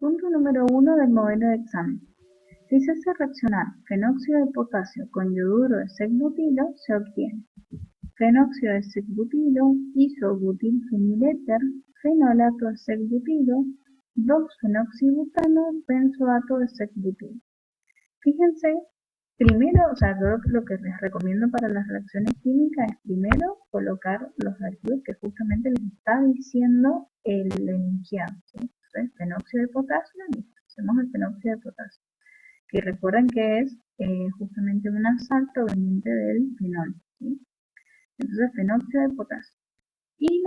Punto número 1 del modelo de examen. Si se hace reaccionar fenóxido de potasio con yoduro de sec-butilo, se obtiene fenóxido de sec-butilo, isobutilfeniléter, fenolato de sec-butilo, 2-fenoxibutano, benzoato de sec-butilo. Fíjense, primero, yo lo que les recomiendo para las reacciones químicas es primero colocar los reactivos que justamente les está diciendo el enunciado, ¿sí? Entonces, fenóxido de potasio, listo, hacemos el fenóxido de potasio, que recuerden que es justamente una sal proveniente del fenol, ¿sí? Entonces, fenóxido de potasio. Y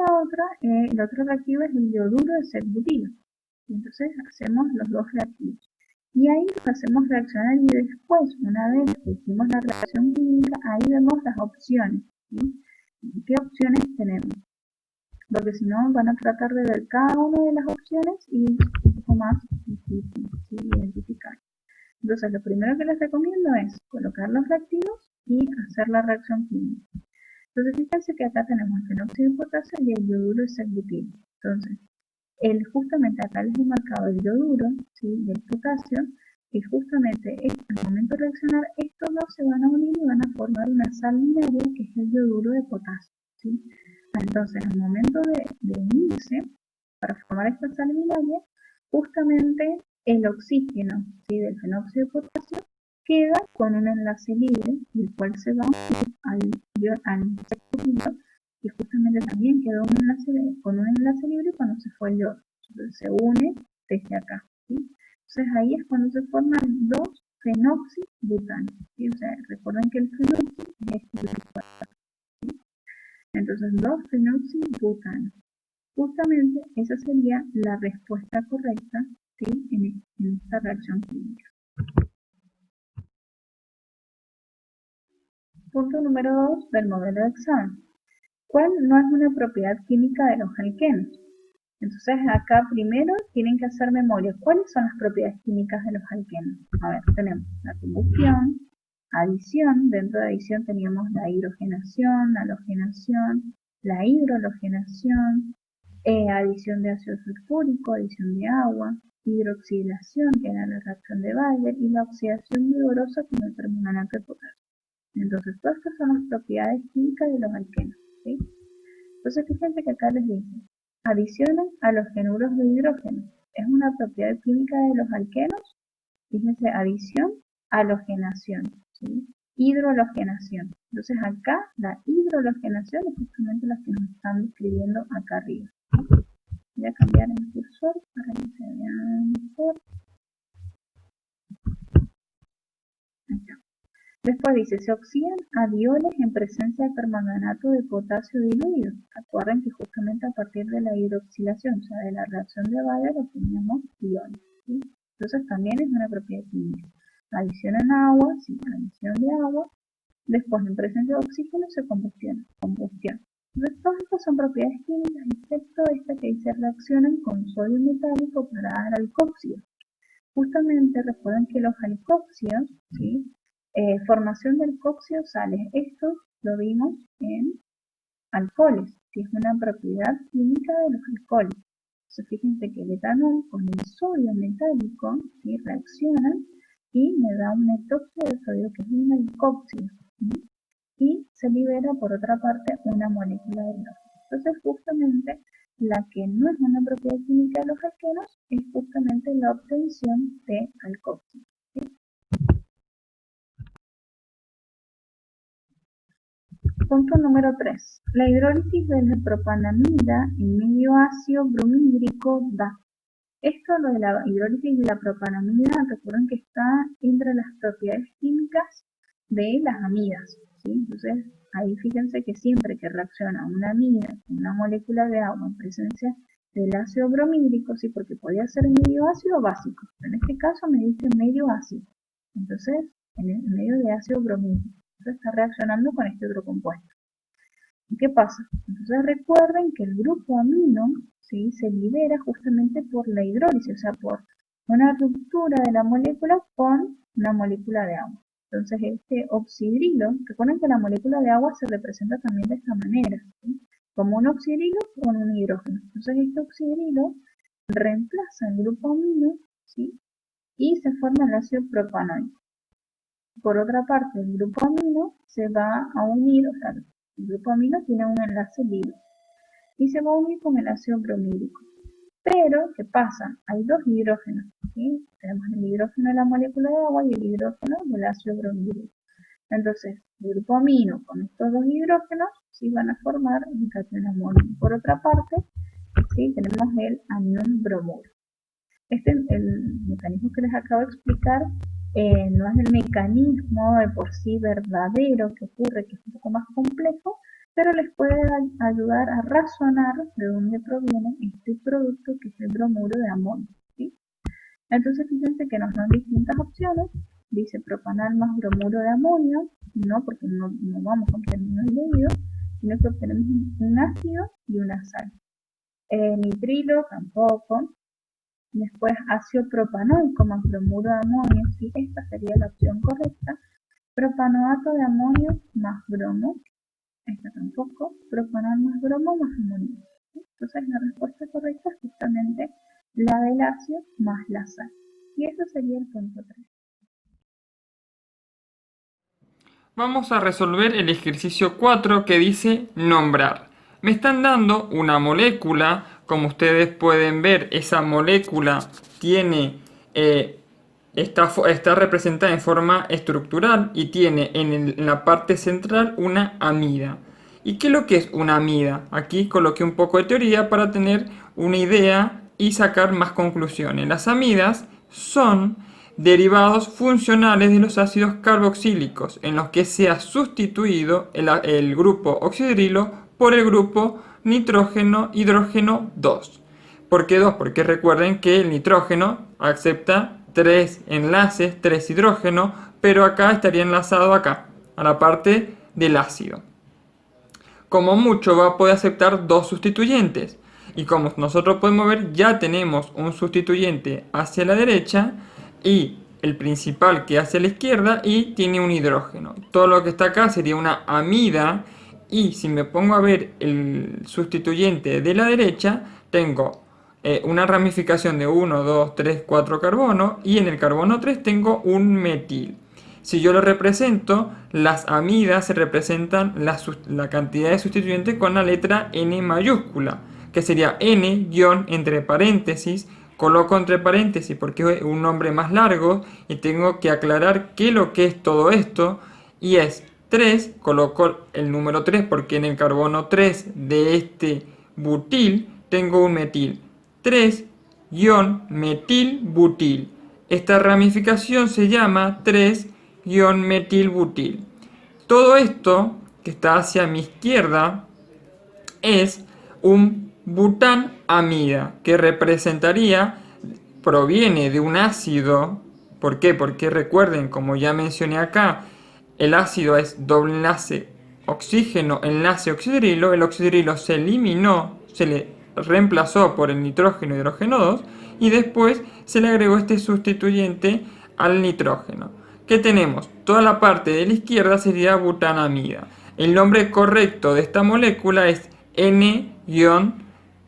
el otro reactivo es el yoduro de sec-butilo. Entonces, hacemos los dos reactivos. Y ahí los hacemos reaccionar y después, una vez que hicimos la reacción química, ahí vemos las opciones, ¿sí? ¿Qué opciones tenemos? Porque si no, van a tratar de ver cada una de las opciones y es un poco más difícil, ¿sí? Identificar. Entonces, lo primero que les recomiendo es colocar los reactivos y hacer la reacción química. Entonces, fíjense que acá tenemos el fenóxido de potasio y el yoduro de sec-butilo. Entonces, justamente acá les he marcado el yoduro, ¿sí? Y el potasio, y justamente al momento de reaccionar, estos dos se van a unir y van a formar una sal binaria que es el yoduro de potasio, ¿sí? Entonces, al momento de unirse, para formar esta sal binaria, justamente el oxígeno, ¿sí? Del fenóxido de potasio queda con un enlace libre, el cual se va al sec-butilo, y justamente también quedó con un enlace libre cuando se fue el yodo. Entonces se une desde acá, ¿sí? Entonces ahí es cuando se forman dos fenoxibutanos, ¿sí? O sea, recuerden que el fenoxi es este, ¿sí? Entonces 2-fenoxibutanos. Justamente esa sería la respuesta correcta, ¿sí? en esta reacción química. Punto número 2 del modelo de examen. ¿Cuál no es una propiedad química de los alquenos? Entonces acá primero tienen que hacer memoria. ¿Cuáles son las propiedades químicas de los alquenos? A ver, tenemos la combustión, adición. Dentro de adición teníamos la hidrogenación, la halogenación, la hidrologenación, adición de ácido sulfúrico, adición de agua, hidroxilación, que era la reacción de Bayer, y la oxidación vigorosa con el permanganato de potasio. Entonces, todas estas son las propiedades químicas de los alquenos, ¿sí? Entonces, fíjense que acá les dice, adicionan a los genuros de hidrógeno. Es una propiedad química de los alquenos. Fíjense, adición, halogenación, ¿sí? Hidrologenación. Entonces, acá la hidrologenación es justamente la que nos están describiendo acá arriba. Voy a cambiar el cursor para que se vea mejor. Acá. Después dice, se oxidan adiones en presencia de permanganato de potasio diluido. Recuerden que justamente a partir de la hidroxilación, o sea, de la reacción de Bayer, obtenemos iones, ¿sí? Entonces también es una propiedad química. Adición en agua, sí, adición de agua. Después, en presencia de oxígeno, se combustiona. Entonces, todas estas son propiedades químicas, excepto esta que dice reaccionan con sodio metálico para dar alcóxido. Justamente recuerden que los alcóxidos, ¿sí? Formación de alcoxiosales, esto lo vimos en alcoholes, que es una propiedad química de los alcoholes. Entonces, fíjense que el etanol con el sodio metálico, ¿sí? Reaccionan y me da un hidróxido de sodio, que es un alcóxido, ¿sí? Y se libera por otra parte una molécula de hidrógeno. Entonces, justamente la que no es una propiedad química de los alquenos es justamente la obtención de alcóxido, ¿sí? Punto número 3. La hidrólisis de la propanamida en medio ácido bromhídrico da. Esto, lo de la hidrólisis de la propanamida, recuerden que está entre las propiedades químicas de las amidas, ¿sí? Entonces, ahí fíjense que siempre que reacciona una amida con una molécula de agua en presencia del ácido bromhídrico, sí, porque podía ser medio ácido o básico. En este caso me dice medio ácido. Entonces, en el medio de ácido bromhídrico. Entonces está reaccionando con este otro compuesto. ¿Y qué pasa? Entonces recuerden que el grupo amino, ¿sí? Se libera justamente por la hidrólisis, o sea, por una ruptura de la molécula con una molécula de agua. Entonces este oxidrilo, recuerden que la molécula de agua se representa también de esta manera, ¿sí? Como un oxidrilo con un hidrógeno. Entonces este oxidrilo reemplaza el grupo amino, ¿sí? Y se forma el ácido propanoico. Por otra parte, el grupo amino se va a unir, o sea, el grupo amino tiene un enlace libre y se va a unir con el ácido bromídico. Pero, ¿qué pasa? Hay dos hidrógenos, ¿sí? Tenemos el hidrógeno de la molécula de agua y el hidrógeno del ácido bromídico. Entonces, el grupo amino con estos dos hidrógenos sí van a formar el catión amonio. Por otra parte, sí, tenemos el anión bromuro. El mecanismo que les acabo de explicar no es el mecanismo de por sí verdadero que ocurre, que es un poco más complejo, pero les puede ayudar a razonar de dónde proviene este producto que es el bromuro de amonio, ¿sí? Entonces fíjense que nos dan distintas opciones. Dice propanal más bromuro de amonio, no, porque no vamos a obtener el debido, sino que obtenemos un ácido y una sal. Nitrilo tampoco. Después ácido propanoico más bromuro de amonio, sí, esta sería la opción correcta. Propanoato de amonio más bromo, esta tampoco. Propanal más bromo más amonio. ¿Sí? Entonces la respuesta correcta es justamente la del ácido más la sal. Y eso sería el punto 3. Vamos a resolver el ejercicio 4 que dice nombrar. Me están dando una molécula, como ustedes pueden ver, esa molécula tiene, está representada en forma estructural y tiene en la parte central una amida. ¿Y qué es lo que es una amida? Aquí coloqué un poco de teoría para tener una idea y sacar más conclusiones. Las amidas son derivados funcionales de los ácidos carboxílicos, en los que se ha sustituido el grupo oxidrilo por el grupo nitrógeno-hidrógeno 2. ¿Por qué 2? Porque recuerden que el nitrógeno acepta 3 enlaces, 3 hidrógenos, pero acá estaría enlazado acá, a la parte del ácido. Como mucho va a poder aceptar 2 sustituyentes. Y como nosotros podemos ver, ya tenemos un sustituyente hacia la derecha y el principal que hacia la izquierda y tiene un hidrógeno. Todo lo que está acá sería una amida. Y si me pongo a ver el sustituyente de la derecha, tengo una ramificación de 1, 2, 3, 4 carbonos y en el carbono 3 tengo un metil. Si yo lo represento, las amidas se representan la cantidad de sustituyentes con la letra N mayúscula, que sería N guión entre paréntesis. Coloco entre paréntesis porque es un nombre más largo y tengo que aclarar qué es lo que es todo esto. Y es 3, coloco el número 3 porque en el carbono 3 de este butil tengo un metil. 3-metilbutil. Esta ramificación se llama 3-metilbutil. Todo esto que está hacia mi izquierda es un bután amida que proviene de un ácido. ¿Por qué? Porque recuerden, como ya mencioné acá, el ácido es doble enlace oxígeno, enlace oxidrilo. El oxidrilo se eliminó, se le reemplazó por el nitrógeno hidrógeno 2 y después se le agregó este sustituyente al nitrógeno. ¿Qué tenemos? Toda la parte de la izquierda sería butanamida. El nombre correcto de esta molécula es N-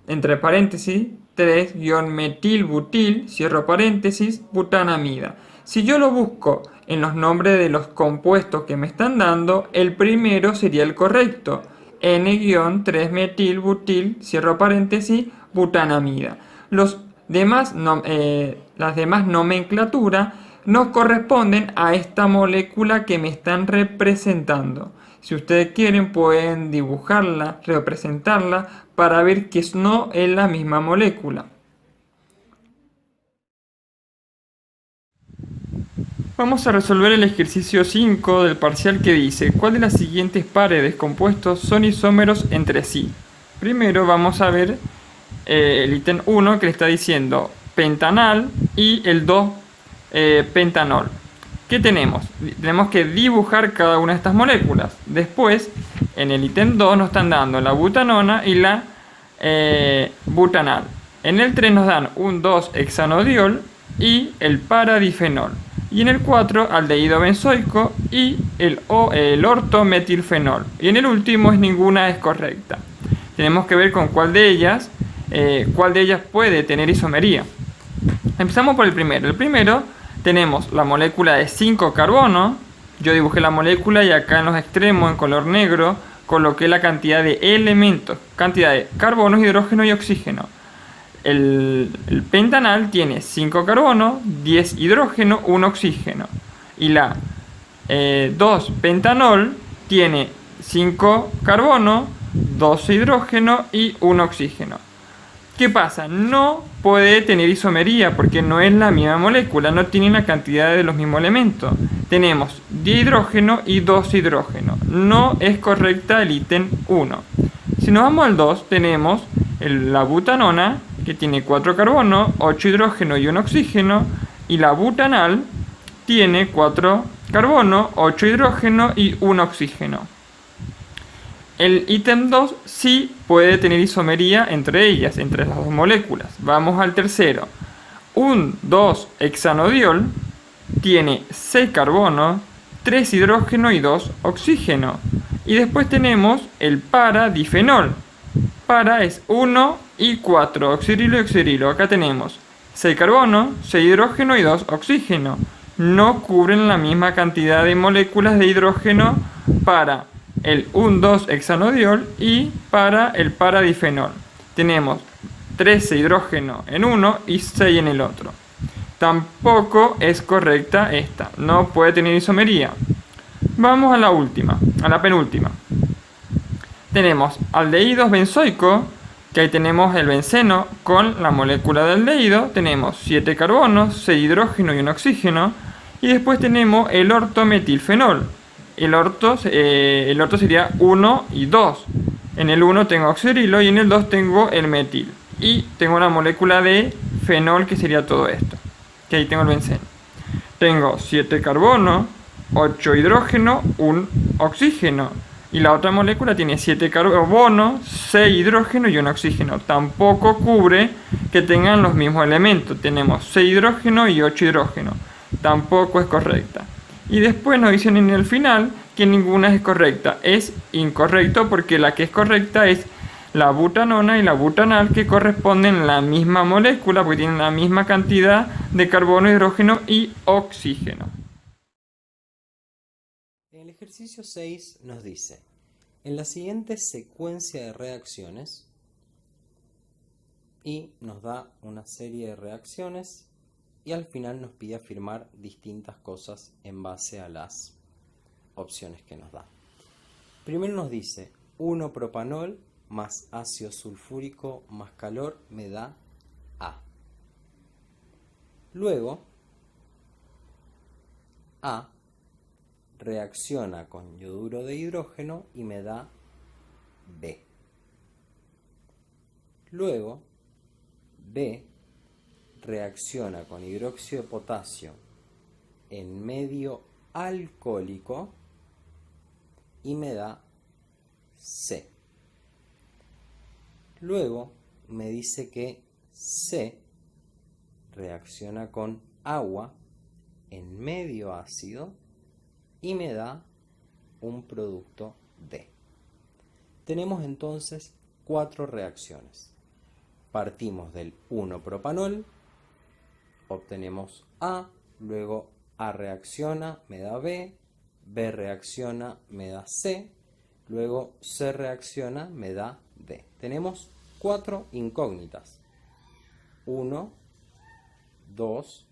entre paréntesis 3-metilbutil, cierro paréntesis, butanamida. Si yo lo busco en los nombres de los compuestos que me están dando, el primero sería el correcto. N-3-metilbutil, cierro paréntesis, butanamida. Las demás nomenclaturas nos corresponden a esta molécula que me están representando. Si ustedes quieren pueden dibujarla, representarla para ver que no es la misma molécula. Vamos a resolver el ejercicio 5 del parcial que dice ¿cuál de las siguientes pares de compuestos son isómeros entre sí? Primero vamos a ver el ítem 1 que le está diciendo pentanal y el 2 pentanol. ¿Qué tenemos? Tenemos que dibujar cada una de estas moléculas. Después, en el ítem 2 nos están dando la butanona y la butanal. En el 3 nos dan un 2-hexanodiol y el paradifenol. Y en el 4 aldehído benzoico y el ortometilfenol. Y en el último ninguna es correcta. Tenemos que ver con cuál de ellas cuál de ellas puede tener isomería. Empezamos por el primero. El primero tenemos la molécula de 5 carbono. Yo dibujé la molécula y acá en los extremos en color negro coloqué la cantidad de elementos, cantidad de carbonos, hidrógeno y oxígeno. El pentanal tiene 5 carbonos, 10 hidrógeno, 1 oxígeno. Y la 2-pentanol tiene 5 carbono, 2 hidrógeno y 1 oxígeno. ¿Qué pasa? No puede tener isomería porque no es la misma molécula, no tiene la cantidad de los mismos elementos. Tenemos 10 hidrógeno y 2 hidrógeno. No es correcta el ítem 1. Si nos vamos al 2, tenemos la butanona, que tiene 4 carbonos, 8 hidrógeno y 1 oxígeno. Y la butanal tiene 4 carbonos, 8 hidrógeno y 1 oxígeno. El ítem 2 sí puede tener isomería entre ellas, entre las dos moléculas. Vamos al tercero. Un 2-hexanodiol tiene 6 carbonos, 3 hidrógeno y 2 oxígeno. Y después tenemos el para-difenol. Para es 1 y 4, oxidrilo y oxidrilo. Acá tenemos 6 carbonos, 6 hidrógeno y 2 oxígeno. No cubren la misma cantidad de moléculas de hidrógeno para el 1,2-hexanodiol y para el paradifenol. Tenemos 13 hidrógeno en uno y 6 en el otro. Tampoco es correcta esta, no puede tener isomería. Vamos a la última, a la penúltima. Tenemos aldehídos benzoicos, que ahí tenemos el benceno con la molécula de aldehído. Tenemos 7 carbonos, 6 hidrógeno y 1 oxígeno. Y después tenemos el ortometilfenol. El orto sería 1 y 2. En el 1 tengo oxidrilo y en el 2 tengo el metil. Y tengo una molécula de fenol que sería todo esto. Que ahí tengo el benceno. Tengo 7 carbonos, 8 hidrógeno, 1 oxígeno. Y la otra molécula tiene 7 carbonos, 6 hidrógeno y 1 oxígeno. Tampoco cubre que tengan los mismos elementos. Tenemos 6 hidrógeno y 8 hidrógeno. Tampoco es correcta. Y después nos dicen en el final que ninguna es correcta. Es incorrecto porque la que es correcta es la butanona y la butanal, que corresponden a la misma molécula porque tienen la misma cantidad de carbono, hidrógeno y oxígeno. En el ejercicio 6 nos dice, en la siguiente secuencia de reacciones, y nos da una serie de reacciones y al final nos pide afirmar distintas cosas en base a las opciones que nos da. Primero nos dice 1-propanol más ácido sulfúrico más calor me da A. Luego A reacciona con yoduro de hidrógeno y me da B. Luego B reacciona con hidróxido de potasio en medio alcohólico y me da C. Luego me dice que C reacciona con agua en medio ácido y me da un producto D. Tenemos entonces 4 reacciones. Partimos del 1-propanol, obtenemos A, luego A reacciona, me da B, B reacciona, me da C, luego C reacciona, me da D. Tenemos 4 incógnitas. 1, 2,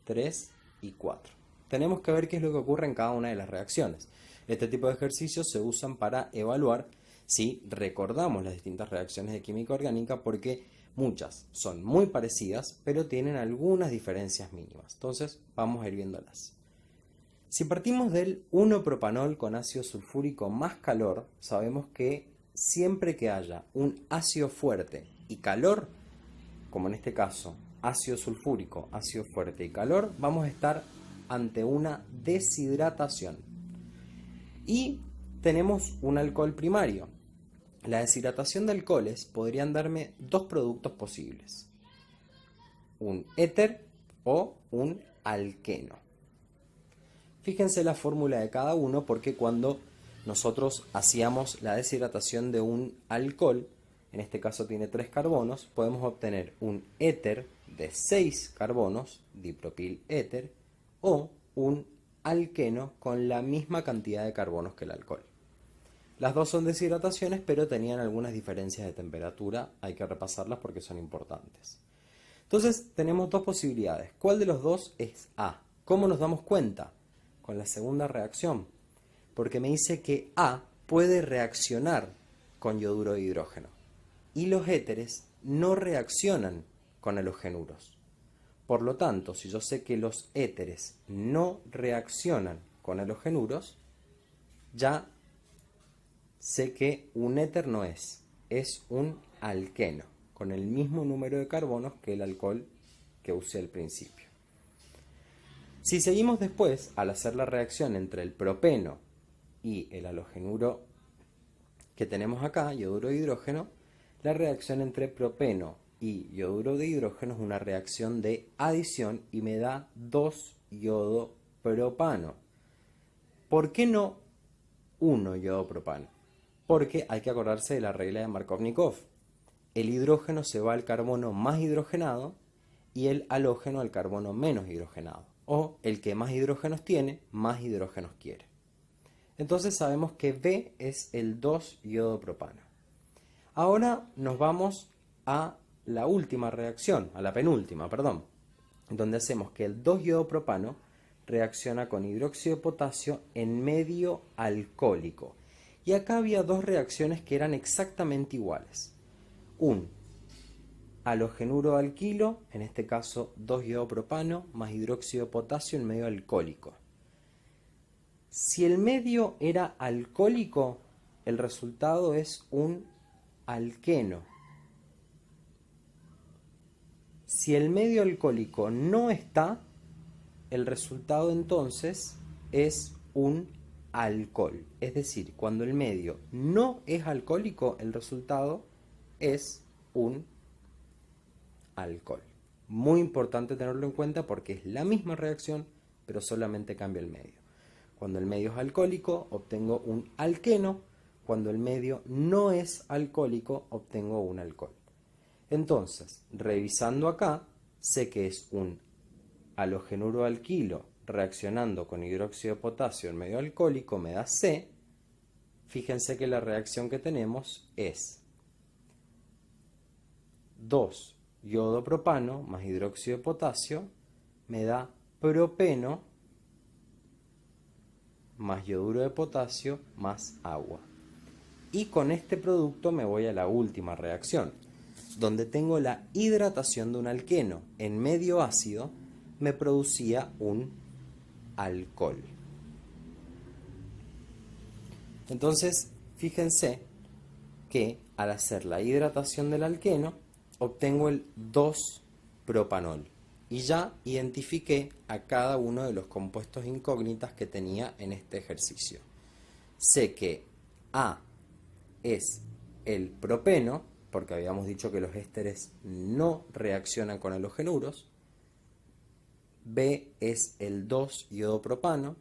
3 y 4. Tenemos que ver qué es lo que ocurre en cada una de las reacciones. Este tipo de ejercicios se usan para evaluar si recordamos las distintas reacciones de química orgánica, porque muchas son muy parecidas, pero tienen algunas diferencias mínimas. Entonces, vamos a ir viéndolas. Si partimos del 1-propanol con ácido sulfúrico más calor, sabemos que siempre que haya un ácido fuerte y calor, como en este caso, ácido sulfúrico, ácido fuerte y calor, vamos a estar ante una deshidratación. Y tenemos un alcohol primario. La deshidratación de alcoholes podrían darme dos productos posibles: un éter o un alqueno. Fíjense la fórmula de cada uno, porque cuando nosotros hacíamos la deshidratación de un alcohol, en este caso tiene 3 carbonos, podemos obtener un éter de 6 carbonos, dipropil éter, o un alqueno con la misma cantidad de carbonos que el alcohol. Las dos son deshidrataciones, pero tenían algunas diferencias de temperatura, hay que repasarlas porque son importantes. Entonces tenemos dos posibilidades. ¿Cuál de los dos es A? ¿Cómo nos damos cuenta? Con la segunda reacción, porque me dice que A puede reaccionar con yoduro de hidrógeno y los éteres no reaccionan con halogenuros. Por lo tanto, si yo sé que los éteres no reaccionan con halogenuros, ya sé que un éter no es un alqueno, con el mismo número de carbonos que el alcohol que usé al principio. Si seguimos después, al hacer la reacción entre el propeno y el halogenuro que tenemos acá, yoduro de hidrógeno, la reacción entre propeno y yoduro de hidrógeno es una reacción de adición y me da 2-iodo-propano. ¿Por qué no 1-iodo-propano? Porque hay que acordarse de la regla de Markovnikov. El hidrógeno se va al carbono más hidrogenado y el halógeno al carbono menos hidrogenado. O el que más hidrógenos tiene, más hidrógenos quiere. Entonces sabemos que B es el 2-iodo-propano. Ahora nos vamos a la última reacción, a la penúltima, perdón, donde hacemos que el 2-iodo-propano reacciona con hidróxido de potasio en medio alcohólico. Y acá había dos reacciones que eran exactamente iguales. Un halogenuro alquilo, en este caso 2-iodo-propano, más hidróxido de potasio en medio alcohólico. Si el medio era alcohólico, el resultado es un alqueno. Si el medio alcohólico no está, el resultado entonces es un alcohol. Es decir, cuando el medio no es alcohólico, el resultado es un alcohol. Muy importante tenerlo en cuenta porque es la misma reacción, pero solamente cambia el medio. Cuando el medio es alcohólico, obtengo un alqueno. Cuando el medio no es alcohólico, obtengo un alcohol. Entonces, revisando acá, sé que es un halogenuro alquilo reaccionando con hidróxido de potasio en medio alcohólico, me da C. Fíjense que la reacción que tenemos es 2-iodo-propano más hidróxido de potasio, me da propeno más yoduro de potasio más agua. Y con este producto me voy a la última reacción, donde tengo la hidratación de un alqueno en medio ácido, me producía un alcohol. Entonces, fíjense que al hacer la hidratación del alqueno, obtengo el 2-propanol. Y ya identifiqué a cada uno de los compuestos incógnitas que tenía en este ejercicio. Sé que A es el propeno, porque habíamos dicho que los ésteres no reaccionan con halogenuros. B es el 2-iodo-propano.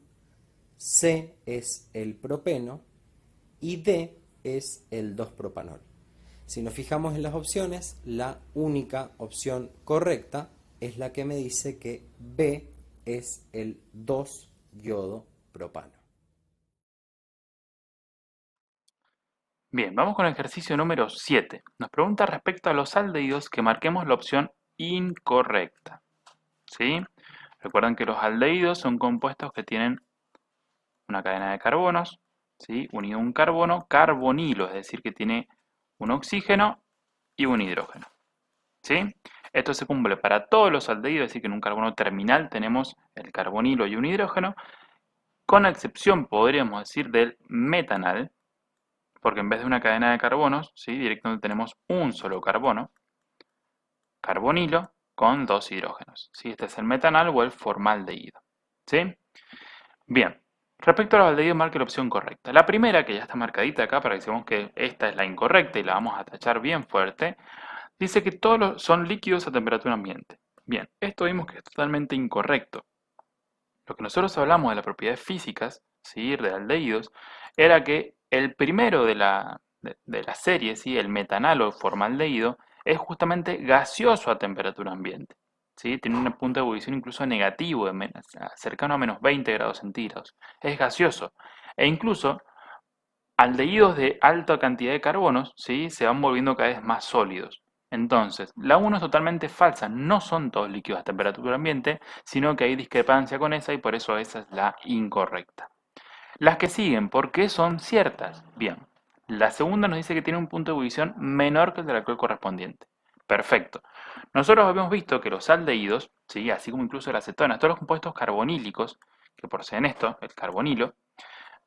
C es el propeno. Y D es el 2-propanol. Si nos fijamos en las opciones, la única opción correcta es la que me dice que B es el 2-iodo-propano. Bien, vamos con el ejercicio número 7. Nos pregunta respecto a los aldehídos que marquemos la opción incorrecta. ¿Sí? Recuerden que los aldehídos son compuestos que tienen una cadena de carbonos, ¿sí? Unido a un carbono, carbonilo, es decir, que tiene un oxígeno y un hidrógeno. ¿Sí? Esto se cumple para todos los aldehídos, es decir, que en un carbono terminal tenemos el carbonilo y un hidrógeno, con excepción, podríamos decir, del metanal, porque en vez de una cadena de carbonos, ¿sí? Directamente tenemos un solo carbono, carbonilo, con dos hidrógenos. ¿Sí? Este es el metanal o el formaldehído. ¿Sí? Bien, respecto a los aldehídos, marque la opción correcta. La primera, que ya está marcadita acá para que sepamos que esta es la incorrecta y la vamos a tachar bien fuerte, dice que todos son líquidos a temperatura ambiente. Bien, esto vimos que es totalmente incorrecto. Lo que nosotros hablamos de las propiedades físicas, ¿sí? De aldehídos, era que el primero de la de la serie, ¿sí? El metanal o formaldehído, es justamente gaseoso a temperatura ambiente, ¿sí? Tiene un punto de ebullición incluso negativo, cercano a menos 20 grados centígrados. Es gaseoso. E incluso aldehídos de alta cantidad de carbonos, ¿sí? Se van volviendo cada vez más sólidos. Entonces, la 1 es totalmente falsa, no son todos líquidos a temperatura ambiente, sino que hay discrepancia con esa y por eso esa es la incorrecta. Las que siguen, ¿por qué son ciertas? Bien, la segunda nos dice que tiene un punto de ebullición menor que el del alcohol correspondiente. Perfecto. Nosotros habíamos visto que los aldehídos, ¿sí? Así como incluso las cetonas, todos los compuestos carbonílicos, que poseen esto, el carbonilo,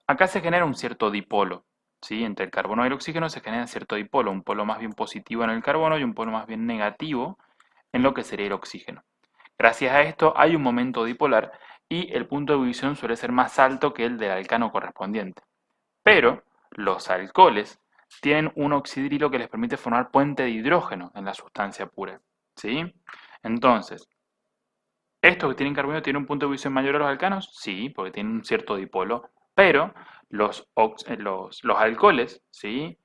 acá se genera un cierto dipolo, ¿sí? Entre el carbono y el oxígeno se genera cierto dipolo, un polo más bien positivo en el carbono y un polo más bien negativo en lo que sería el oxígeno. Gracias a esto hay un momento dipolar y el punto de ebullición suele ser más alto que el del alcano correspondiente. Pero los alcoholes tienen un oxidrilo que les permite formar puente de hidrógeno en la sustancia pura, ¿sí? Entonces, ¿estos que tienen carbonio tienen un punto de ebullición mayor a los alcanos? Sí, porque tienen un cierto dipolo, pero los alcoholes, ¿sí?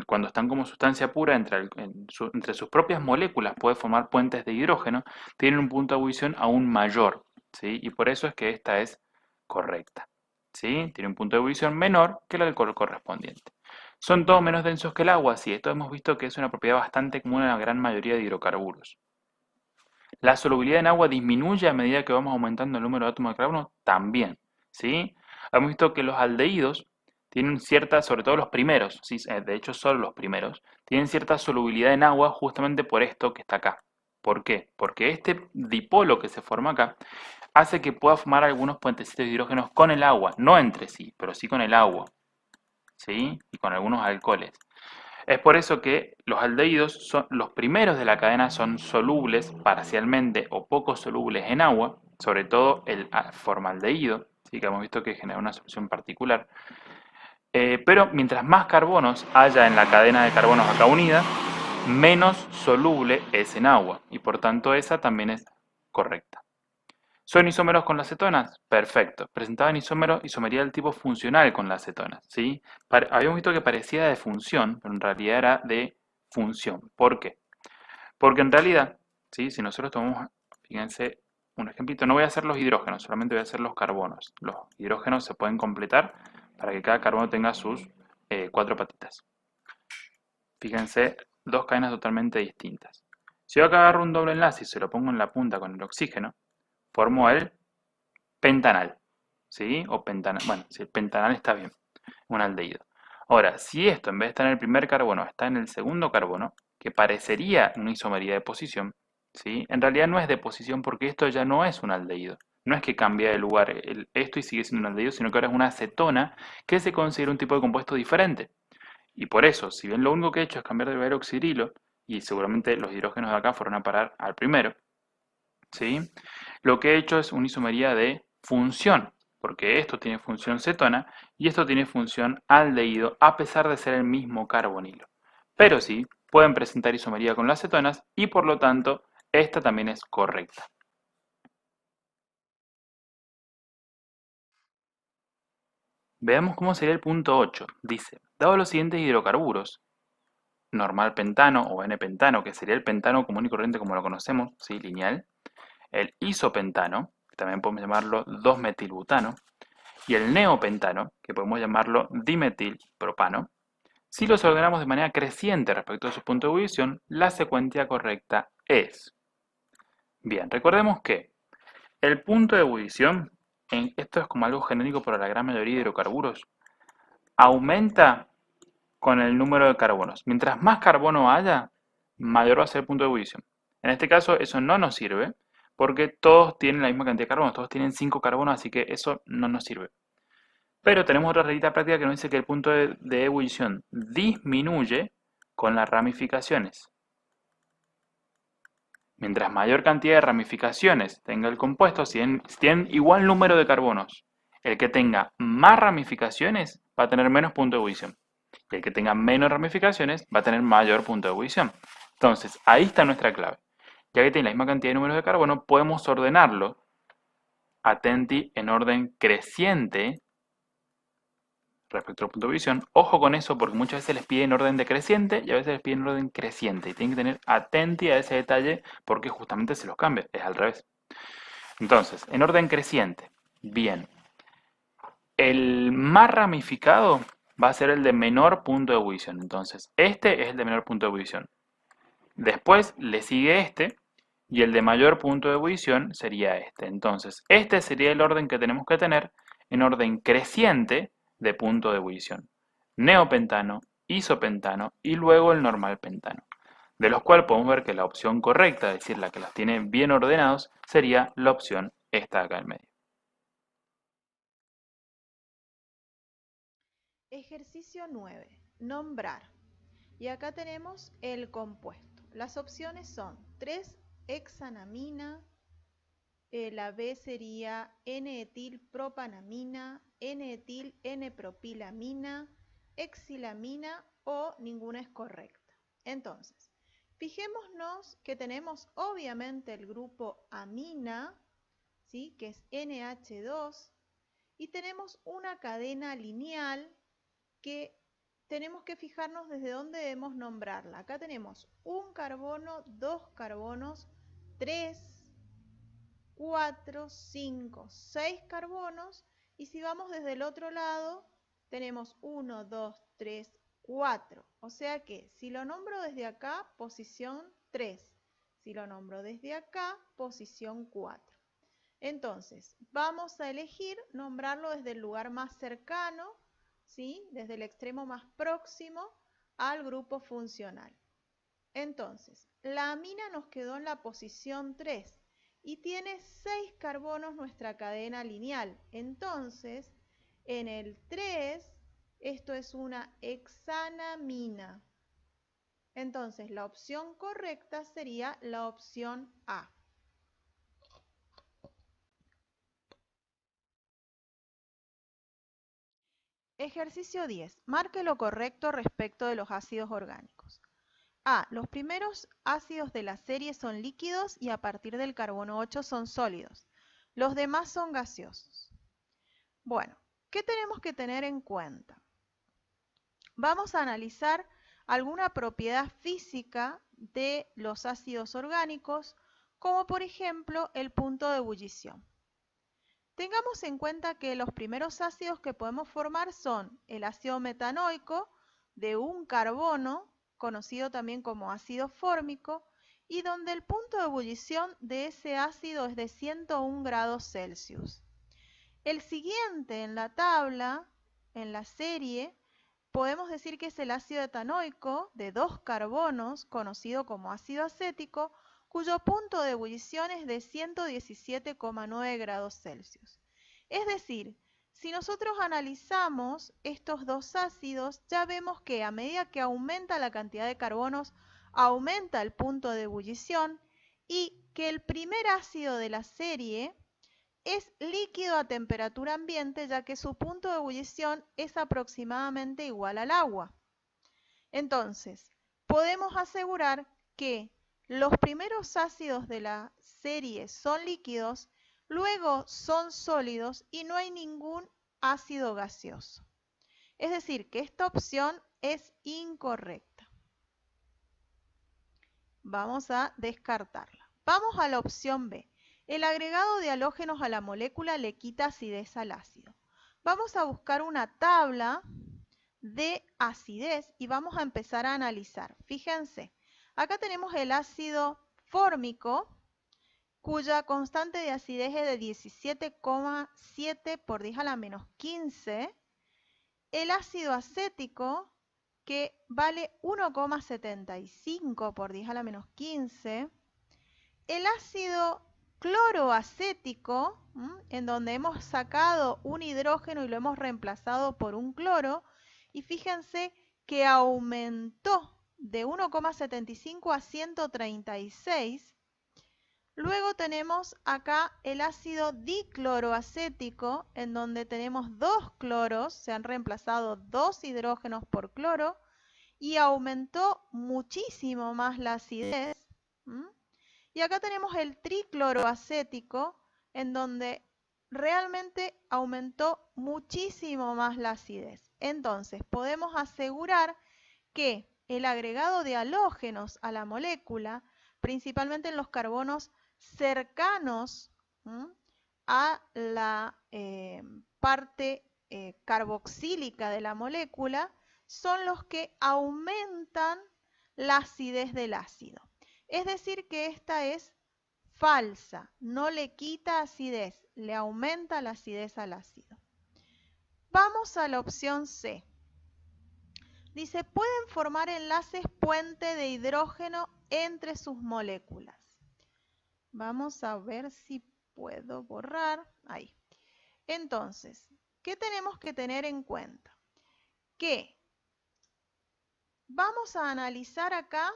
Cuando están como sustancia pura entre sus propias moléculas puede formar puentes de hidrógeno, tienen un punto de ebullición aún mayor, ¿sí? Y por eso es que esta es correcta, ¿sí? Tiene un punto de ebullición menor que el alcohol correspondiente. ¿Son todos menos densos que el agua? Sí, esto hemos visto que es una propiedad bastante común en la gran mayoría de hidrocarburos. La solubilidad en agua disminuye a medida que vamos aumentando el número de átomos de carbono también, ¿sí? Hemos visto que los aldehídos tienen cierta, sobre todo los primeros, ¿sí? De hecho solo los primeros, tienen cierta solubilidad en agua justamente por esto que está acá. ¿Por qué? Porque este dipolo que se forma acá hace que pueda formar algunos puentecitos de hidrógenos con el agua, no entre sí, pero sí con el agua, ¿sí? Y con algunos alcoholes. Es por eso que los aldehídos, los primeros de la cadena, son solubles parcialmente o poco solubles en agua, sobre todo el formaldehído, ¿sí? Que hemos visto que genera una solución particular. Pero mientras más carbonos haya en la cadena de carbonos acá unida, menos soluble es en agua, y por tanto esa también es correcta. ¿Son isómeros con las cetonas? Perfecto. Presentaban isomería del tipo funcional con las cetonas, ¿sí? Habíamos visto que parecía de función, pero en realidad era de función. ¿Por qué? Porque en realidad, ¿sí? Si nosotros tomamos, fíjense, un ejemplito, no voy a hacer los hidrógenos, solamente voy a hacer los carbonos. Los hidrógenos se pueden completar para que cada carbono tenga sus 4 patitas. Fíjense, dos cadenas totalmente distintas. Si yo acá agarro un doble enlace y se lo pongo en la punta con el oxígeno, formo el pentanal, ¿sí? O pentanal, bueno, si el pentanal está bien, un aldehído. Ahora, si esto en vez de estar en el primer carbono está en el segundo carbono, que parecería una isomería de posición, ¿sí? En realidad no es de posición porque esto ya no es un aldehído. No es que cambia de lugar esto y sigue siendo un aldehído, sino que ahora es una acetona que se considera un tipo de compuesto diferente. Y por eso, si bien lo único que he hecho es cambiar de lugar oxidrilo, y seguramente los hidrógenos de acá fueron a parar al primero, ¿sí? Lo que he hecho es una isomería de función, porque esto tiene función cetona y esto tiene función aldehído a pesar de ser el mismo carbonilo. Pero sí, pueden presentar isomería con las cetonas y por lo tanto esta también es correcta. Veamos cómo sería el punto 8. Dice, dado los siguientes hidrocarburos, normal pentano o N-pentano, que sería el pentano común y corriente como lo conocemos, ¿sí? Lineal, el isopentano, que también podemos llamarlo 2-metilbutano, y el neopentano, que podemos llamarlo dimetilpropano. Si los ordenamos de manera creciente respecto a su punto de ebullición, la secuencia correcta es. Bien, recordemos que el punto de ebullición, esto es como algo genérico para la gran mayoría de hidrocarburos, aumenta con el número de carbonos. Mientras más carbono haya, mayor va a ser el punto de ebullición. En este caso eso no nos sirve porque todos tienen la misma cantidad de carbonos, todos tienen 5 carbonos, así que eso no nos sirve. Pero tenemos otra reglita práctica que nos dice que el punto de ebullición disminuye con las ramificaciones. Mientras mayor cantidad de ramificaciones tenga el compuesto, si tienen igual número de carbonos, el que tenga más ramificaciones va a tener menos punto de ebullición. Y el que tenga menos ramificaciones va a tener mayor punto de ebullición. Entonces, ahí está nuestra clave. Ya que tiene la misma cantidad de números de carbono, podemos ordenarlo, atenti, en orden creciente respecto al punto de ebullición. Ojo con eso porque muchas veces les piden orden decreciente y a veces les piden orden creciente. Y tienen que tener atenti a ese detalle porque justamente se los cambia, es al revés. Entonces, en orden creciente, bien. El más ramificado va a ser el de menor punto de ebullición. Entonces, este es el de menor punto de ebullición. Después le sigue este y el de mayor punto de ebullición sería este. Entonces, este sería el orden que tenemos que tener en orden creciente de punto de ebullición. Neopentano, isopentano y luego el normal pentano. De los cuales podemos ver que la opción correcta, es decir, la que los tiene bien ordenados, sería la opción esta de acá en medio. Ejercicio 9. Nombrar. Y acá tenemos el compuesto. Las opciones son 3-hexanamina, la B sería N-etilpropanamina, N-etil N-propilamina, hexilamina o ninguna es correcta. Entonces, fijémonos que tenemos obviamente el grupo amina, ¿sí? Que es NH2, y tenemos una cadena lineal que tenemos que fijarnos desde dónde debemos nombrarla. Acá tenemos un carbono, dos carbonos, 3, 4, 5, 6 carbonos. Y si vamos desde el otro lado, tenemos 1, 2, 3, 4. O sea que si lo nombro desde acá, posición 3. Si lo nombro desde acá, posición 4. Entonces, vamos a elegir nombrarlo desde el lugar más cercano, ¿sí? Desde el extremo más próximo al grupo funcional. Entonces, la amina nos quedó en la posición 3 y tiene 6 carbonos nuestra cadena lineal. Entonces, en el 3, esto es una hexanamina. Entonces, la opción correcta sería la opción A. Ejercicio 10. Marque lo correcto respecto de los ácidos orgánicos. A. Los primeros ácidos de la serie son líquidos y a partir del carbono 8 son sólidos. Los demás son gaseosos. Bueno, ¿qué tenemos que tener en cuenta? Vamos a analizar alguna propiedad física de los ácidos orgánicos, como por ejemplo el punto de ebullición. Tengamos en cuenta que los primeros ácidos que podemos formar son el ácido metanoico de un carbono, conocido también como ácido fórmico, y donde el punto de ebullición de ese ácido es de 101 grados Celsius. El siguiente en la tabla, en la serie, podemos decir que es el ácido etanoico de 2 carbonos, conocido como ácido acético, cuyo punto de ebullición es de 117,9 grados Celsius. Es decir, si nosotros analizamos estos dos ácidos, ya vemos que a medida que aumenta la cantidad de carbonos, aumenta el punto de ebullición y que el primer ácido de la serie es líquido a temperatura ambiente, ya que su punto de ebullición es aproximadamente igual al agua. Entonces, podemos asegurar que los primeros ácidos de la serie son líquidos, luego son sólidos y no hay ningún ácido gaseoso. Es decir, que esta opción es incorrecta. Vamos a descartarla. Vamos a la opción B. El agregado de halógenos a la molécula le quita acidez al ácido. Vamos a buscar una tabla de acidez y vamos a empezar a analizar. Fíjense, acá tenemos el ácido fórmico, cuya constante de acidez es de 17,7 por 10 a la menos 15. El ácido acético, que vale 1,75 por 10 a la menos 15. El ácido cloroacético, en donde hemos sacado un hidrógeno y lo hemos reemplazado por un cloro, y fíjense que aumentó de 1,75 a 136. Luego tenemos acá el ácido dicloroacético, en donde tenemos dos cloros, se han reemplazado dos hidrógenos por cloro, y aumentó muchísimo más la acidez. Y acá tenemos el tricloroacético, en donde realmente aumentó muchísimo más la acidez. Entonces, podemos asegurar que el agregado de halógenos a la molécula, principalmente en los carbonos cercanos a la parte carboxílica de la molécula, son los que aumentan la acidez del ácido. Es decir, que esta es falsa, no le quita acidez, le aumenta la acidez al ácido. Vamos a la opción C. Dice, pueden formar enlaces puente de hidrógeno entre sus moléculas. Vamos a ver si puedo borrar. Ahí. Entonces, ¿qué tenemos que tener en cuenta? Que vamos a analizar acá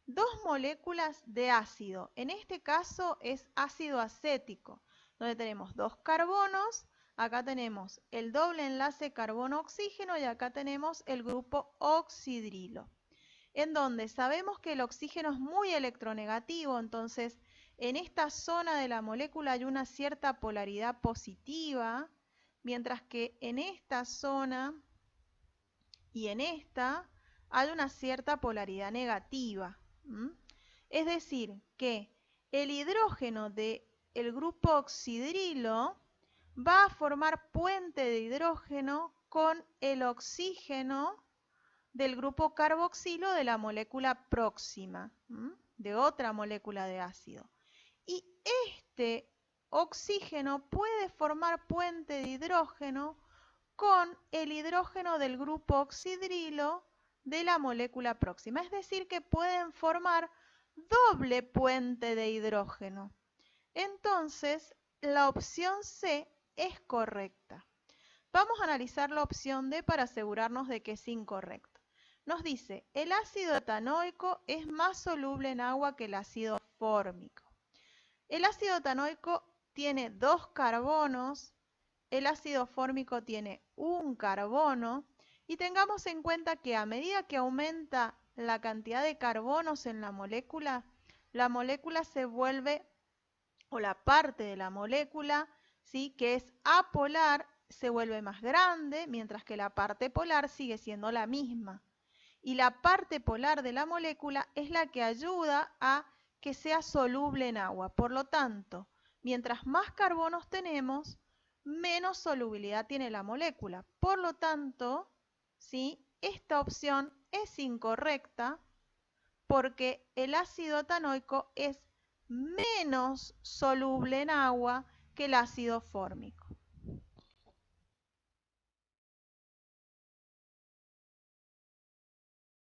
dos moléculas de ácido. En este caso es ácido acético, donde tenemos dos carbonos. Acá tenemos el doble enlace carbono-oxígeno y acá tenemos el grupo oxidrilo, en donde sabemos que el oxígeno es muy electronegativo, entonces en esta zona de la molécula hay una cierta polaridad positiva, mientras que en esta zona y en esta hay una cierta polaridad negativa. Es decir, que el hidrógeno del grupo oxidrilo va a formar puente de hidrógeno con el oxígeno del grupo carboxilo de la molécula próxima, de otra molécula de ácido. Y este oxígeno puede formar puente de hidrógeno con el hidrógeno del grupo oxidrilo de la molécula próxima. Es decir, que pueden formar doble puente de hidrógeno. Entonces, la opción C es correcta. Vamos a analizar la opción D para asegurarnos de que es incorrecta. Nos dice, el ácido etanoico es más soluble en agua que el ácido fórmico. El ácido etanoico tiene 2 carbonos, el ácido fórmico tiene 1 carbono, y tengamos en cuenta que a medida que aumenta la cantidad de carbonos en la molécula se vuelve, o la parte de la molécula, ¿sí?, que es apolar, se vuelve más grande, mientras que la parte polar sigue siendo la misma. Y la parte polar de la molécula es la que ayuda a que sea soluble en agua. Por lo tanto, mientras más carbonos tenemos, menos solubilidad tiene la molécula. Por lo tanto, ¿sí?, esta opción es incorrecta porque el ácido etanoico es menos soluble en agua que el ácido fórmico.